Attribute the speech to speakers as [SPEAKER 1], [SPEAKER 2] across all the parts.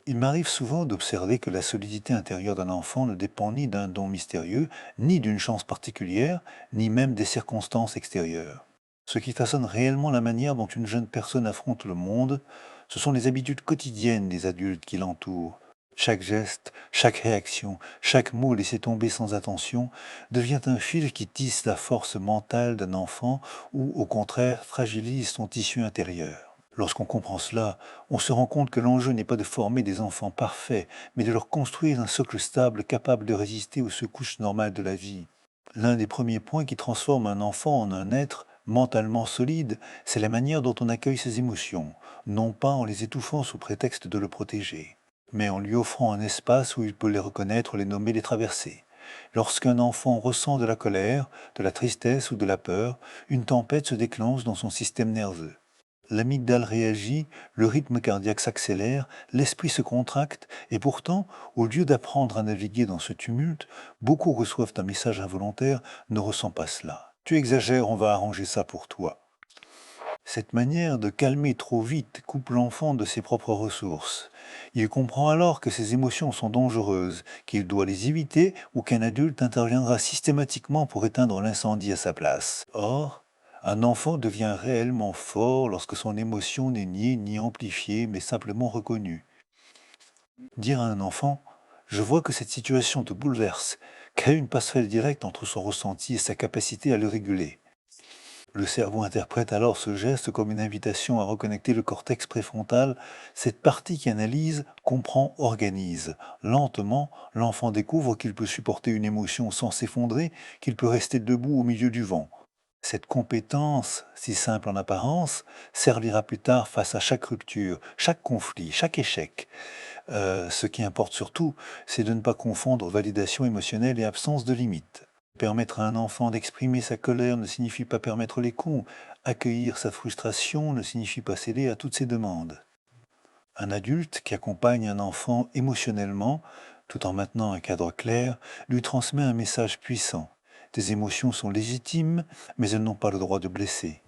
[SPEAKER 1] Il m'arrive souvent d'observer que la solidité intérieure d'un enfant ne dépend ni d'un don mystérieux, ni d'une chance particulière, ni même des circonstances extérieures. Ce qui façonne réellement la manière dont une jeune personne affronte le monde, ce sont les habitudes quotidiennes des adultes qui l'entourent. Chaque geste, chaque réaction, chaque mot laissé tomber sans attention devient un fil qui tisse la force mentale d'un enfant ou, au contraire, fragilise son tissu intérieur. Lorsqu'on comprend cela, on se rend compte que l'enjeu n'est pas de former des enfants parfaits, mais de leur construire un socle stable capable de résister aux secousses normales de la vie. L'un des premiers points qui transforme un enfant en un être mentalement solide, c'est la manière dont on accueille ses émotions, non pas en les étouffant sous prétexte de le protéger, mais en lui offrant un espace où il peut les reconnaître, les nommer, les traverser. Lorsqu'un enfant ressent de la colère, de la tristesse ou de la peur, une tempête se déclenche dans son système nerveux. L'amygdale réagit, le rythme cardiaque s'accélère, l'esprit se contracte, et pourtant, au lieu d'apprendre à naviguer dans ce tumulte, beaucoup reçoivent un message involontaire: ne ressens pas cela. Tu exagères, on va arranger ça pour toi. Cette manière de calmer trop vite coupe l'enfant de ses propres ressources. Il comprend alors que ses émotions sont dangereuses, qu'il doit les éviter ou qu'un adulte interviendra systématiquement pour éteindre l'incendie à sa place. Or, un enfant devient réellement fort lorsque son émotion n'est niée ni amplifiée, mais simplement reconnue. Dire à un enfant: je vois que cette situation te bouleverse, crée une passerelle directe entre son ressenti et sa capacité à le réguler. Le cerveau interprète alors ce geste comme une invitation à reconnecter le cortex préfrontal, cette partie qui analyse, comprend, organise. Lentement, l'enfant découvre qu'il peut supporter une émotion sans s'effondrer, qu'il peut rester debout au milieu du vent. Cette compétence, si simple en apparence, servira plus tard face à chaque rupture, chaque conflit, chaque échec. Ce qui importe surtout, c'est de ne pas confondre validation émotionnelle et absence de limite. Permettre à un enfant d'exprimer sa colère ne signifie pas permettre les coups. Accueillir sa frustration ne signifie pas céder à toutes ses demandes. Un adulte qui accompagne un enfant émotionnellement, tout en maintenant un cadre clair, lui transmet un message puissant. Tes émotions sont légitimes, mais elles n'ont pas le droit de blesser.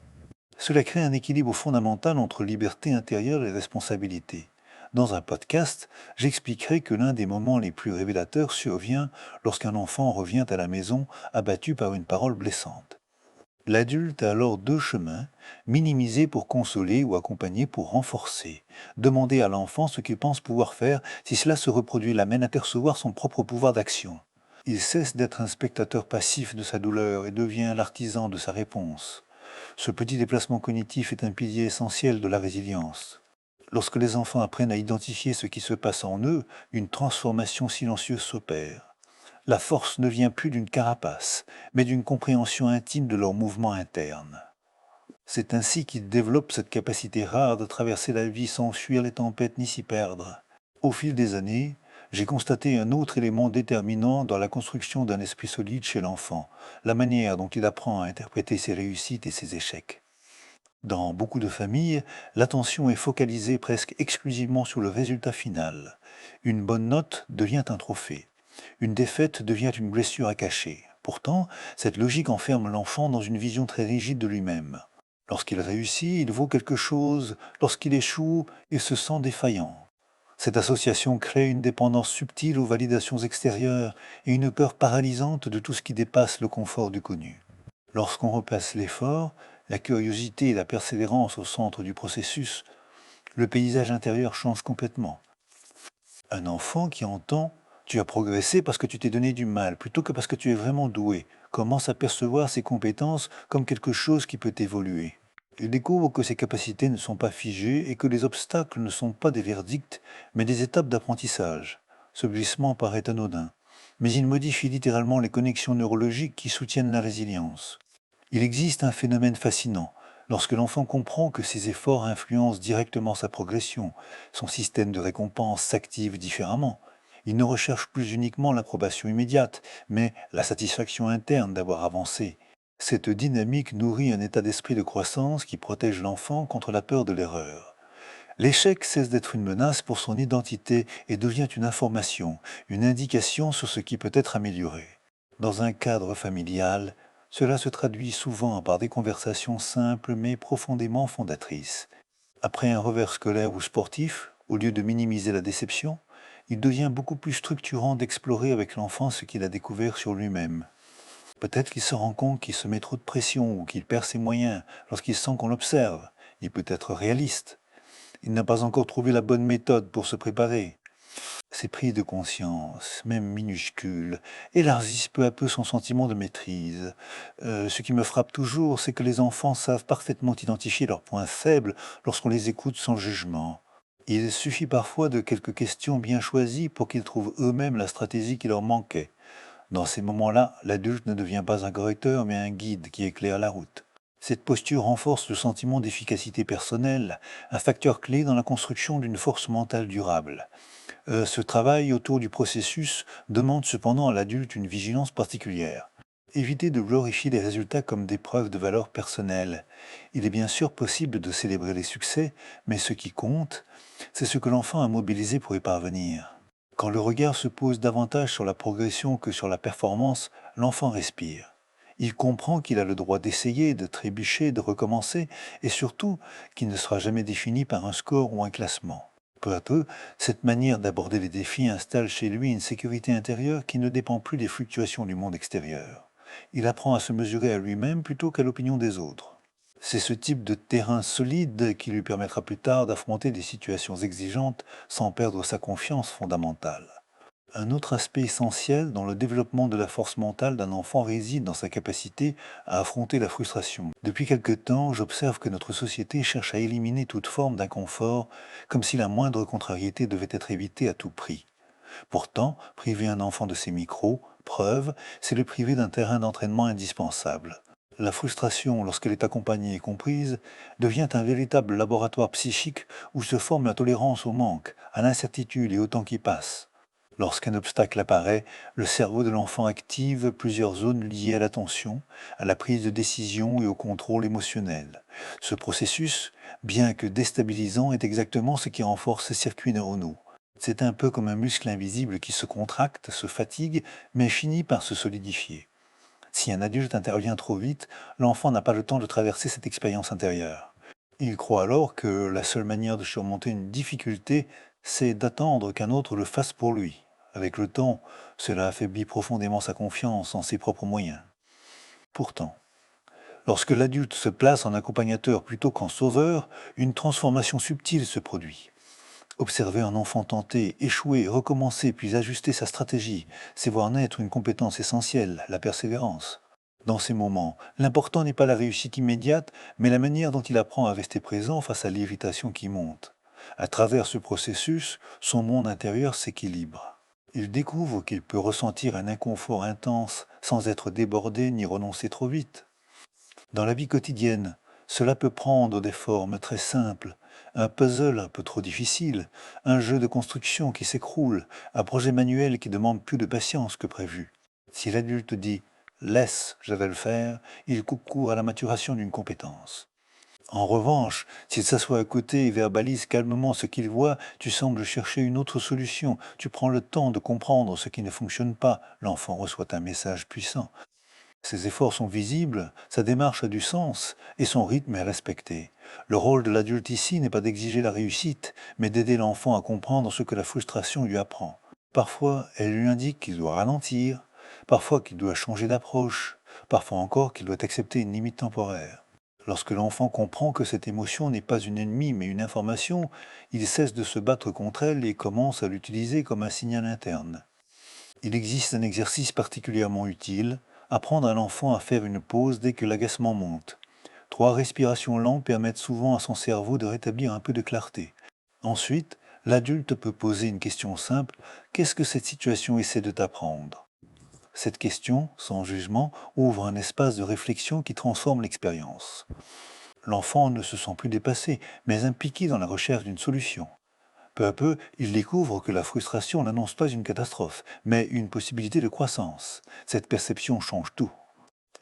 [SPEAKER 1] Cela crée un équilibre fondamental entre liberté intérieure et responsabilité. Dans un podcast, j'expliquerai que l'un des moments les plus révélateurs survient lorsqu'un enfant revient à la maison abattu par une parole blessante. L'adulte a alors deux chemins: minimiser pour consoler ou accompagner pour renforcer. Demander à l'enfant ce qu'il pense pouvoir faire si cela se reproduit l'amène à percevoir son propre pouvoir d'action. Il cesse d'être un spectateur passif de sa douleur et devient l'artisan de sa réponse. Ce petit déplacement cognitif est un pilier essentiel de la résilience. Lorsque les enfants apprennent à identifier ce qui se passe en eux, une transformation silencieuse s'opère. La force ne vient plus d'une carapace, mais d'une compréhension intime de leurs mouvements internes. C'est ainsi qu'ils développent cette capacité rare de traverser la vie sans fuir les tempêtes ni s'y perdre. Au fil des années, j'ai constaté un autre élément déterminant dans la construction d'un esprit solide chez l'enfant: la manière dont il apprend à interpréter ses réussites et ses échecs. Dans beaucoup de familles, l'attention est focalisée presque exclusivement sur le résultat final. Une bonne note devient un trophée. Une défaite devient une blessure à cacher. Pourtant, cette logique enferme l'enfant dans une vision très rigide de lui-même. Lorsqu'il réussit, il vaut quelque chose; lorsqu'il échoue, il se sent défaillant. Cette association crée une dépendance subtile aux validations extérieures et une peur paralysante de tout ce qui dépasse le confort du connu. Lorsqu'on repasse l'effort, la curiosité et la persévérance au centre du processus, le paysage intérieur change complètement. Un enfant qui entend: tu as progressé parce que tu t'es donné du mal, plutôt que parce que tu es vraiment doué, commence à percevoir ses compétences comme quelque chose qui peut évoluer. Il découvre que ses capacités ne sont pas figées et que les obstacles ne sont pas des verdicts, mais des étapes d'apprentissage. Ce glissement paraît anodin, mais il modifie littéralement les connexions neurologiques qui soutiennent la résilience. Il existe un phénomène fascinant. Lorsque l'enfant comprend que ses efforts influencent directement sa progression, son système de récompense s'active différemment. Il ne recherche plus uniquement l'approbation immédiate, mais la satisfaction interne d'avoir avancé. Cette dynamique nourrit un état d'esprit de croissance qui protège l'enfant contre la peur de l'erreur. L'échec cesse d'être une menace pour son identité et devient une information, une indication sur ce qui peut être amélioré. Dans un cadre familial, cela se traduit souvent par des conversations simples mais profondément fondatrices. Après un revers scolaire ou sportif, Au lieu de minimiser la déception, il devient beaucoup plus structurant d'explorer avec l'enfant ce qu'il a découvert sur lui-même. Peut-être qu'il se rend compte qu'il se met trop de pression ou qu'il perd ses moyens lorsqu'il sent qu'on l'observe. Il peut être réaliste. Il n'a pas encore trouvé la bonne méthode pour se préparer. Ces prises de conscience, même minuscules, élargissent peu à peu son sentiment de maîtrise. Ce qui me frappe toujours, c'est que les enfants savent parfaitement identifier leurs points faibles lorsqu'on les écoute sans jugement. Il suffit parfois de quelques questions bien choisies pour qu'ils trouvent eux-mêmes la stratégie qui leur manquait. Dans ces moments-là, l'adulte ne devient pas un correcteur, mais un guide qui éclaire la route. Cette posture renforce le sentiment d'efficacité personnelle, un facteur clé dans la construction d'une force mentale durable. Ce travail autour du processus demande cependant à l'adulte une vigilance particulière. Éviter de glorifier les résultats comme des preuves de valeur personnelle. Il est bien sûr possible de célébrer les succès, mais ce qui compte, c'est ce que l'enfant a mobilisé pour y parvenir. Quand le regard se pose davantage sur la progression que sur la performance, l'enfant respire. Il comprend qu'il a le droit d'essayer, de trébucher, de recommencer, et surtout qu'il ne sera jamais défini par un score ou un classement. Peu à peu, cette manière d'aborder les défis installe chez lui une sécurité intérieure qui ne dépend plus des fluctuations du monde extérieur. Il apprend à se mesurer à lui-même plutôt qu'à l'opinion des autres. C'est ce type de terrain solide qui lui permettra plus tard d'affronter des situations exigeantes sans perdre sa confiance fondamentale. Un autre aspect essentiel dans le développement de la force mentale d'un enfant réside dans sa capacité à affronter la frustration. Depuis quelque temps, j'observe que notre société cherche à éliminer toute forme d'inconfort, comme si la moindre contrariété devait être évitée à tout prix. Pourtant, priver un enfant de ses preuves, c'est le priver d'un terrain d'entraînement indispensable. La frustration, lorsqu'elle est accompagnée et comprise, devient un véritable laboratoire psychique où se forme la tolérance au manque, à l'incertitude et au temps qui passe. Lorsqu'un obstacle apparaît, le cerveau de l'enfant active plusieurs zones liées à l'attention, à la prise de décision et au contrôle émotionnel. Ce processus, bien que déstabilisant, est exactement ce qui renforce ces circuits neuronaux. C'est un peu comme un muscle invisible qui se contracte, se fatigue, mais finit par se solidifier. Si un adulte intervient trop vite, l'enfant n'a pas le temps de traverser cette expérience intérieure. Il croit alors que la seule manière de surmonter une difficulté, c'est d'attendre qu'un autre le fasse pour lui. Avec le temps, cela affaiblit profondément sa confiance en ses propres moyens. Pourtant, lorsque l'adulte se place en accompagnateur plutôt qu'en sauveur, une transformation subtile se produit. Observer un enfant tenter, échouer, recommencer, puis ajuster sa stratégie, c'est voir naître une compétence essentielle, la persévérance. Dans ces moments, l'important n'est pas la réussite immédiate, mais la manière dont il apprend à rester présent face à l'irritation qui monte. À travers ce processus, son monde intérieur s'équilibre. Il découvre qu'il peut ressentir un inconfort intense sans être débordé ni renoncer trop vite. Dans la vie quotidienne, cela peut prendre des formes très simples. Un puzzle un peu trop difficile, un jeu de construction qui s'écroule, un projet manuel qui demande plus de patience que prévu. Si l'adulte dit «laisse, je vais le faire», il coupe court à la maturation d'une compétence. En revanche, s'il s'assoit à côté et verbalise calmement ce qu'il voit, tu sembles chercher une autre solution, tu prends le temps de comprendre ce qui ne fonctionne pas, l'enfant reçoit un message puissant. Ses efforts sont visibles, sa démarche a du sens et son rythme est respecté. Le rôle de l'adulte ici n'est pas d'exiger la réussite, mais d'aider l'enfant à comprendre ce que la frustration lui apprend. Parfois, elle lui indique qu'il doit ralentir, parfois qu'il doit changer d'approche, parfois encore qu'il doit accepter une limite temporaire. Lorsque l'enfant comprend que cette émotion n'est pas une ennemie mais une information, il cesse de se battre contre elle et commence à l'utiliser comme un signal interne. Il existe un exercice particulièrement utile, apprendre à l'enfant à faire une pause dès que l'agacement monte. 3 respirations lentes permettent souvent à son cerveau de rétablir un peu de clarté. Ensuite, l'adulte peut poser une question simple: qu'est-ce que cette situation essaie de t'apprendre? Cette question, sans jugement, ouvre un espace de réflexion qui transforme l'expérience. L'enfant ne se sent plus dépassé, mais impliqué dans la recherche d'une solution. Peu à peu, il découvre que la frustration n'annonce pas une catastrophe, mais une possibilité de croissance. Cette perception change tout.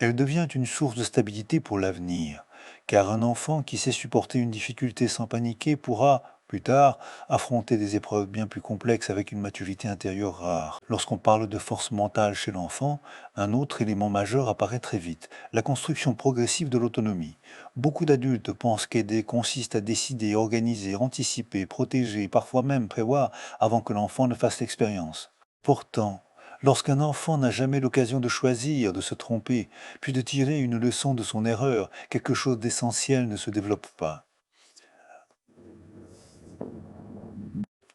[SPEAKER 1] Elle devient une source de stabilité pour l'avenir, car un enfant qui sait supporter une difficulté sans paniquer pourra, plus tard, affronter des épreuves bien plus complexes avec une maturité intérieure rare. Lorsqu'on parle de force mentale chez l'enfant, un autre élément majeur apparaît très vite, la construction progressive de l'autonomie. Beaucoup d'adultes pensent qu'aider consiste à décider, organiser, anticiper, protéger, parfois même prévoir avant que l'enfant ne fasse l'expérience. Pourtant, lorsqu'un enfant n'a jamais l'occasion de choisir, de se tromper, puis de tirer une leçon de son erreur, quelque chose d'essentiel ne se développe pas.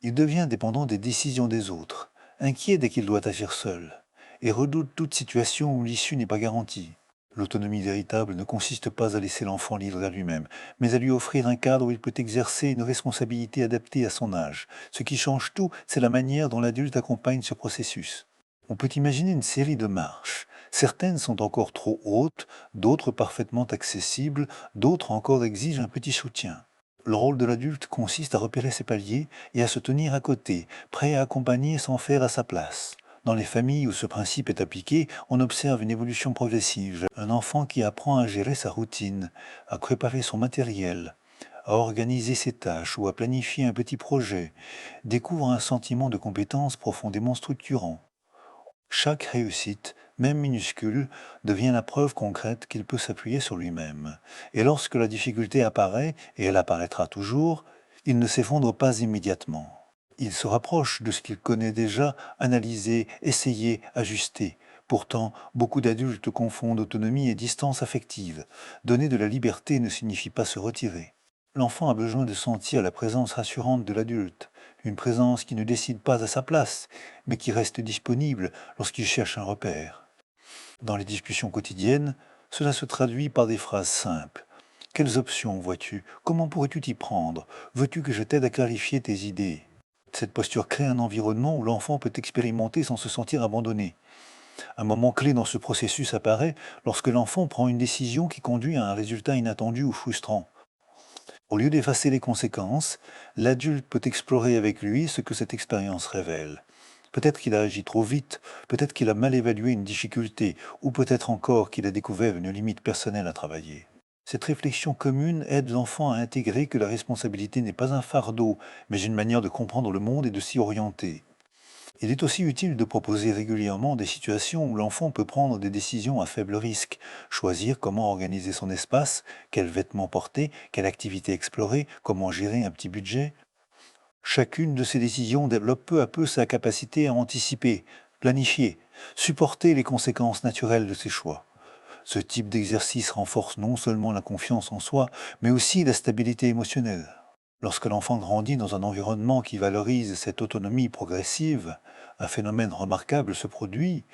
[SPEAKER 1] Il devient dépendant des décisions des autres, inquiet dès qu'il doit agir seul, et redoute toute situation où l'issue n'est pas garantie. L'autonomie véritable ne consiste pas à laisser l'enfant libre à lui-même, mais à lui offrir un cadre où il peut exercer une responsabilité adaptée à son âge. Ce qui change tout, c'est la manière dont l'adulte accompagne ce processus. On peut imaginer une série de marches. Certaines sont encore trop hautes, d'autres parfaitement accessibles, d'autres encore exigent un petit soutien. Le rôle de l'adulte consiste à repérer ses paliers et à se tenir à côté, prêt à accompagner sans faire à sa place. Dans les familles où ce principe est appliqué, on observe une évolution progressive. Un enfant qui apprend à gérer sa routine, à préparer son matériel, à organiser ses tâches ou à planifier un petit projet, découvre un sentiment de compétence profondément structurant. Chaque réussite, même minuscule, devient la preuve concrète qu'il peut s'appuyer sur lui-même. Et lorsque la difficulté apparaît, et elle apparaîtra toujours, il ne s'effondre pas immédiatement. Il se rapproche de ce qu'il connaît déjà, analyser, essayer, ajuster. Pourtant, beaucoup d'adultes confondent autonomie et distance affective. Donner de la liberté ne signifie pas se retirer. L'enfant a besoin de sentir la présence rassurante de l'adulte, une présence qui ne décide pas à sa place, mais qui reste disponible lorsqu'il cherche un repère. Dans les discussions quotidiennes, cela se traduit par des phrases simples. Quelles options vois-tu? Comment pourrais-tu t'y prendre? Veux-tu que je t'aide à clarifier tes idées? Cette posture crée un environnement où l'enfant peut expérimenter sans se sentir abandonné. Un moment clé dans ce processus apparaît lorsque l'enfant prend une décision qui conduit à un résultat inattendu ou frustrant. Au lieu d'effacer les conséquences, l'adulte peut explorer avec lui ce que cette expérience révèle. Peut-être qu'il a agi trop vite, peut-être qu'il a mal évalué une difficulté, ou peut-être encore qu'il a découvert une limite personnelle à travailler. Cette réflexion commune aide l'enfant à intégrer que la responsabilité n'est pas un fardeau, mais une manière de comprendre le monde et de s'y orienter. Il est aussi utile de proposer régulièrement des situations où l'enfant peut prendre des décisions à faible risque, choisir comment organiser son espace, quels vêtements porter, quelle activité explorer, comment gérer un petit budget. Chacune de ces décisions développe peu à peu sa capacité à anticiper, planifier, supporter les conséquences naturelles de ses choix. Ce type d'exercice renforce non seulement la confiance en soi, mais aussi la stabilité émotionnelle. Lorsque l'enfant grandit dans un environnement qui valorise cette autonomie progressive, un phénomène remarquable se produit,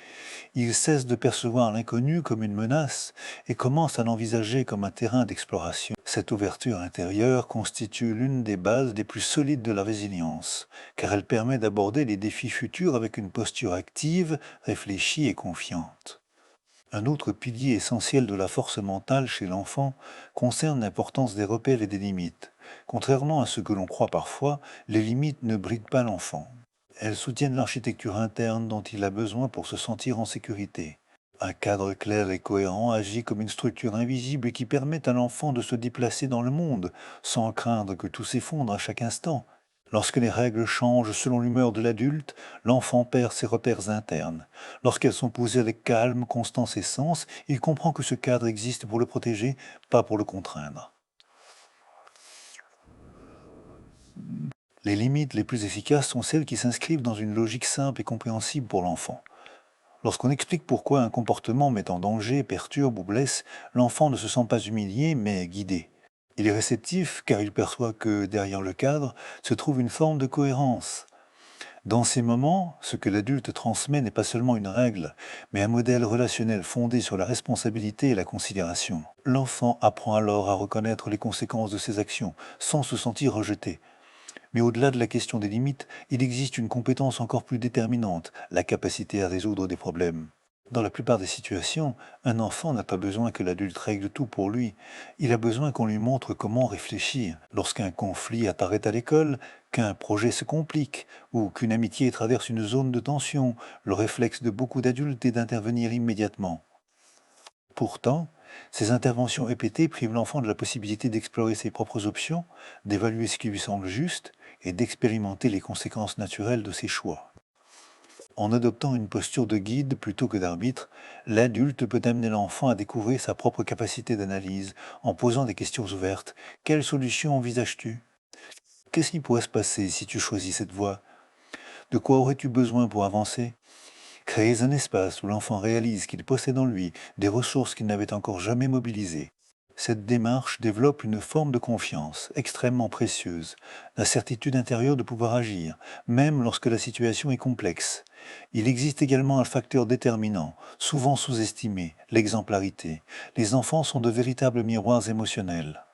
[SPEAKER 1] il cesse de percevoir l'inconnu comme une menace et commence à l'envisager comme un terrain d'exploration. Cette ouverture intérieure constitue l'une des bases les plus solides de la résilience, car elle permet d'aborder les défis futurs avec une posture active, réfléchie et confiante. Un autre pilier essentiel de la force mentale chez l'enfant concerne l'importance des repères et des limites. Contrairement à ce que l'on croit parfois, les limites ne brident pas l'enfant. Elles soutiennent l'architecture interne dont il a besoin pour se sentir en sécurité. Un cadre clair et cohérent agit comme une structure invisible qui permet à l'enfant de se déplacer dans le monde sans craindre que tout s'effondre à chaque instant. Lorsque les règles changent selon l'humeur de l'adulte, l'enfant perd ses repères internes. Lorsqu'elles sont posées avec calme, constance et sens, il comprend que ce cadre existe pour le protéger, pas pour le contraindre. Les limites les plus efficaces sont celles qui s'inscrivent dans une logique simple et compréhensible pour l'enfant. Lorsqu'on explique pourquoi un comportement met en danger, perturbe ou blesse, l'enfant ne se sent pas humilié, mais guidé. Il est réceptif car il perçoit que derrière le cadre se trouve une forme de cohérence. Dans ces moments, ce que l'adulte transmet n'est pas seulement une règle, mais un modèle relationnel fondé sur la responsabilité et la considération. L'enfant apprend alors à reconnaître les conséquences de ses actions, sans se sentir rejeté. Mais au-delà de la question des limites, il existe une compétence encore plus déterminante, la capacité à résoudre des problèmes. Dans la plupart des situations, un enfant n'a pas besoin que l'adulte règle tout pour lui. Il a besoin qu'on lui montre comment réfléchir. Lorsqu'un conflit apparaît à l'école, qu'un projet se complique ou qu'une amitié traverse une zone de tension, le réflexe de beaucoup d'adultes est d'intervenir immédiatement. Pourtant, Ces interventions répétées privent l'enfant de la possibilité d'explorer ses propres options, d'évaluer ce qui lui semble juste et d'expérimenter les conséquences naturelles de ses choix. En adoptant une posture de guide plutôt que d'arbitre, l'adulte peut amener l'enfant à découvrir sa propre capacité d'analyse en posant des questions ouvertes. Quelle solution envisages-tu? Qu'est-ce qui pourrait se passer si tu choisis cette voie? De quoi aurais-tu besoin pour avancer? Créez un espace où l'enfant réalise qu'il possède en lui des ressources qu'il n'avait encore jamais mobilisées. Cette démarche développe une forme de confiance extrêmement précieuse, la certitude intérieure de pouvoir agir, même lorsque la situation est complexe. Il existe également un facteur déterminant, souvent sous-estimé, l'exemplarité. Les enfants sont de véritables miroirs émotionnels.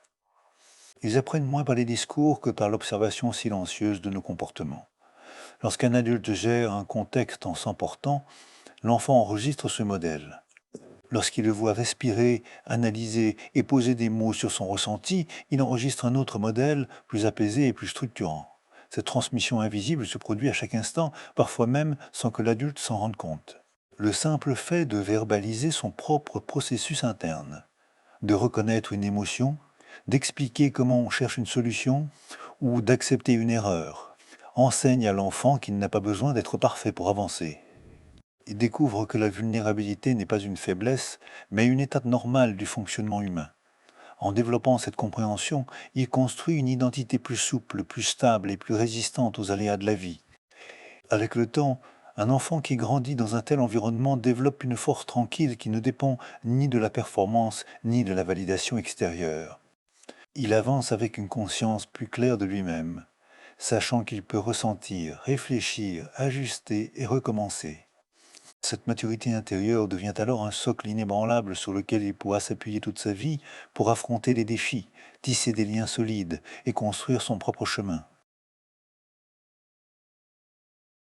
[SPEAKER 1] Ils apprennent moins par les discours que par l'observation silencieuse de nos comportements. Lorsqu'un adulte gère un contexte en s'emportant, l'enfant enregistre ce modèle. Lorsqu'il le voit respirer, analyser et poser des mots sur son ressenti, il enregistre un autre modèle, plus apaisé et plus structurant. Cette transmission invisible se produit à chaque instant, parfois même sans que l'adulte s'en rende compte. Le simple fait de verbaliser son propre processus interne, de reconnaître une émotion, d'expliquer comment on cherche une solution ou d'accepter une erreur, enseigne à l'enfant qu'il n'a pas besoin d'être parfait pour avancer. Il découvre que la vulnérabilité n'est pas une faiblesse, mais une étape normale du fonctionnement humain. En développant cette compréhension, il construit une identité plus souple, plus stable et plus résistante aux aléas de la vie. Avec le temps, un enfant qui grandit dans un tel environnement développe une force tranquille qui ne dépend ni de la performance ni de la validation extérieure. Il avance avec une conscience plus claire de lui-même, sachant qu'il peut ressentir, réfléchir, ajuster et recommencer. Cette maturité intérieure devient alors un socle inébranlable sur lequel il pourra s'appuyer toute sa vie pour affronter les défis, tisser des liens solides et construire son propre chemin.